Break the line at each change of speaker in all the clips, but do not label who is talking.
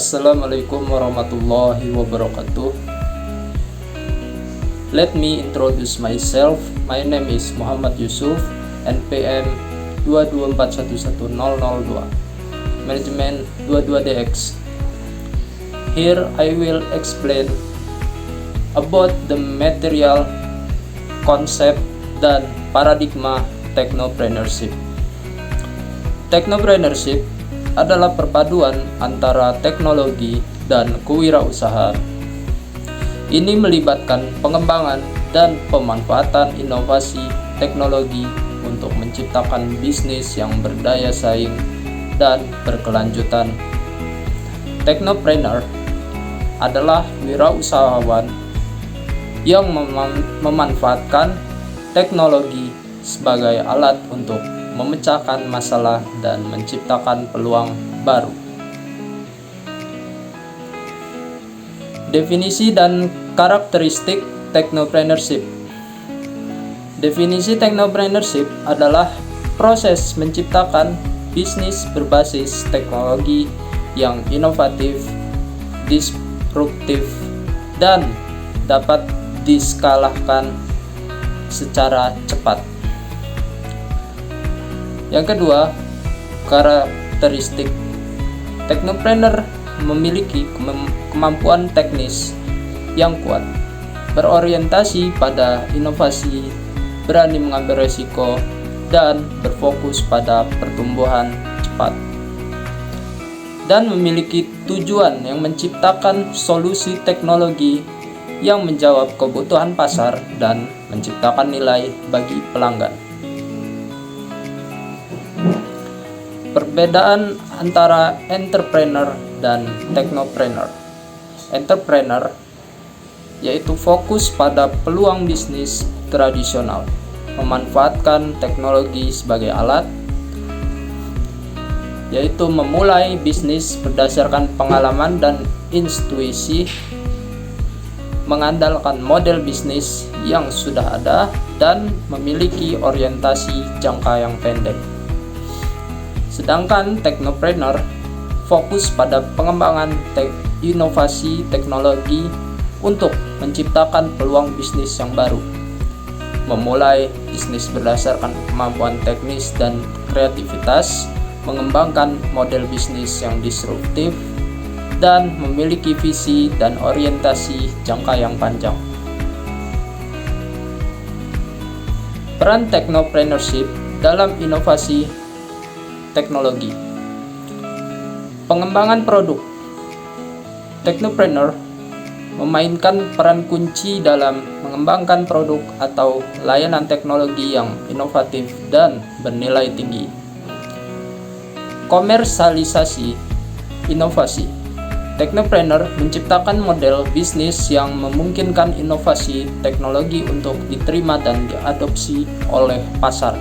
Assalamualaikum warahmatullahi wabarakatuh. Let me introduce myself. My name is Muhammad Yusuf, NPM 224110002, Management 22DX. Here I will explain about the material, concept, dan paradigma technopreneurship. Technopreneurship adalah perpaduan antara teknologi dan kewirausahaan. Ini melibatkan pengembangan dan pemanfaatan inovasi teknologi untuk menciptakan bisnis yang berdaya saing dan berkelanjutan. Technopreneur adalah wirausahawan yang memanfaatkan teknologi sebagai alat untuk memecahkan masalah dan menciptakan peluang baru. Definisi dan karakteristik technopreneurship. Definisi technopreneurship adalah proses menciptakan bisnis berbasis teknologi yang inovatif, disruptif, dan dapat diskalahkan secara cepat. Yang kedua, karakteristik. Technopreneur memiliki kemampuan teknis yang kuat, berorientasi pada inovasi, berani mengambil risiko, dan berfokus pada pertumbuhan cepat, dan memiliki tujuan yang menciptakan solusi teknologi yang menjawab kebutuhan pasar dan menciptakan nilai bagi pelanggan. Perbedaan antara entrepreneur dan technopreneur. Entrepreneur yaitu fokus pada peluang bisnis tradisional, memanfaatkan teknologi sebagai alat, yaitu memulai bisnis berdasarkan pengalaman dan intuisi, mengandalkan model bisnis yang sudah ada, dan memiliki orientasi jangka yang pendek. Sedangkan technopreneur fokus pada pengembangan inovasi teknologi untuk menciptakan peluang bisnis yang baru, memulai bisnis berdasarkan kemampuan teknis dan kreativitas, mengembangkan model bisnis yang disruptif, dan memiliki visi dan orientasi jangka yang panjang. Peran technopreneurship dalam inovasi teknologi. Pengembangan produk. Technopreneur memainkan peran kunci dalam mengembangkan produk atau layanan teknologi yang inovatif dan bernilai tinggi. Komersialisasi inovasi. Technopreneur menciptakan model bisnis yang memungkinkan inovasi teknologi untuk diterima dan diadopsi oleh pasar.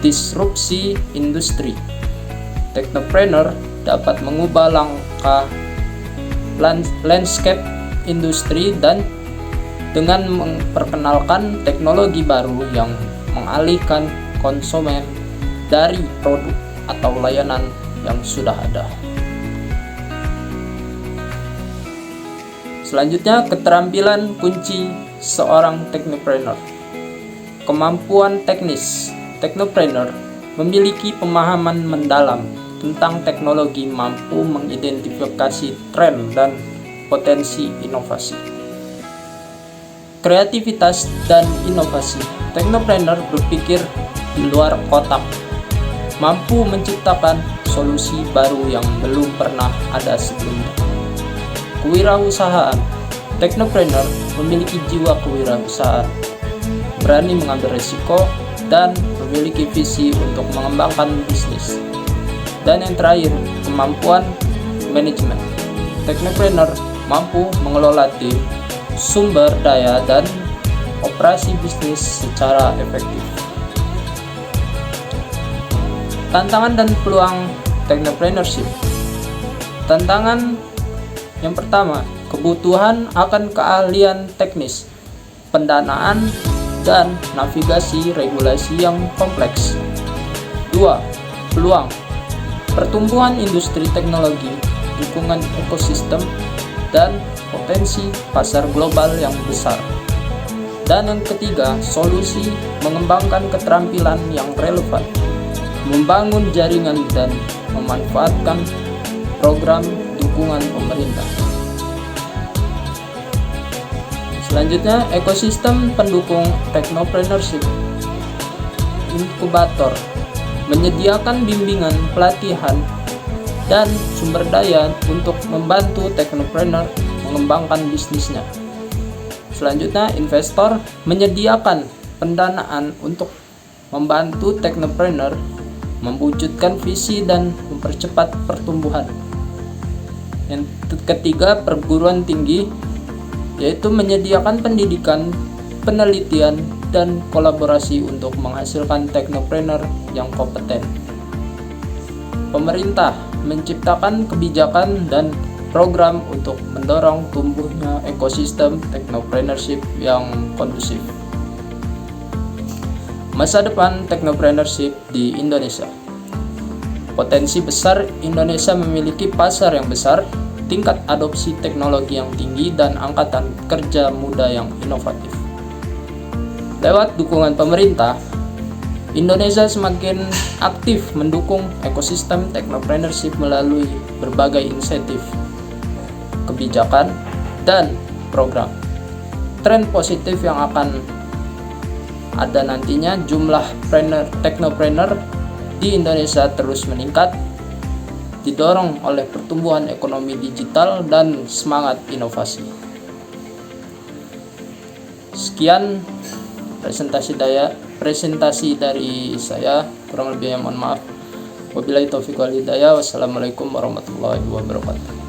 Disrupsi industri. Technopreneur dapat mengubah langkah landscape industri dan dengan memperkenalkan teknologi baru yang mengalihkan konsumen dari produk atau layanan yang sudah ada. Selanjutnya, keterampilan kunci seorang technopreneur. Kemampuan teknis. Technopreneur memiliki pemahaman mendalam tentang teknologi, mampu mengidentifikasi tren dan potensi inovasi. Kreativitas dan inovasi. Technopreneur berpikir di luar kotak, mampu menciptakan solusi baru yang belum pernah ada sebelumnya. Kewirausahaan. Technopreneur memiliki jiwa kewirausahaan, berani mengambil risiko, dan memiliki visi untuk mengembangkan bisnis. Dan yang terakhir, kemampuan manajemen. Technopreneur mampu mengelola tim, sumber daya, dan operasi bisnis secara efektif. Tantangan dan peluang technopreneurship. Tantangan yang pertama, kebutuhan akan keahlian teknis, pendanaan, dan navigasi regulasi yang kompleks. 2. Peluang. Pertumbuhan industri teknologi dukungan ekosistem, dan potensi pasar global yang besar. Dan yang ketiga, solusi mengembangkan keterampilan yang relevan, membangun jaringan dan memanfaatkan program dukungan pemerintah. Selanjutnya, ekosistem pendukung technopreneurship. Inkubator menyediakan bimbingan, pelatihan, dan sumber daya untuk membantu technopreneur mengembangkan bisnisnya. Selanjutnya, investor menyediakan pendanaan untuk membantu technopreneur mewujudkan visi dan mempercepat pertumbuhan. Yang ketiga, perguruan tinggi, yaitu menyediakan pendidikan, penelitian, dan kolaborasi untuk menghasilkan technopreneur yang kompeten. Pemerintah menciptakan kebijakan dan program untuk mendorong tumbuhnya ekosistem technopreneurship yang kondusif. Masa depan technopreneurship di Indonesia. Potensi besar, Indonesia memiliki pasar yang besar, tingkat adopsi teknologi yang tinggi, dan angkatan kerja muda yang inovatif. Lewat dukungan pemerintah, Indonesia semakin aktif mendukung ekosistem technopreneurship melalui berbagai insentif, kebijakan, dan program. Tren positif yang akan ada nantinya, jumlah technopreneur di Indonesia terus meningkat, didorong oleh pertumbuhan ekonomi digital dan semangat inovasi. Sekian presentasi dari saya, kurang lebihnya mohon maaf. Wabillahi taufiq wal hidayah. Wassalamualaikum warahmatullahi wabarakatuh.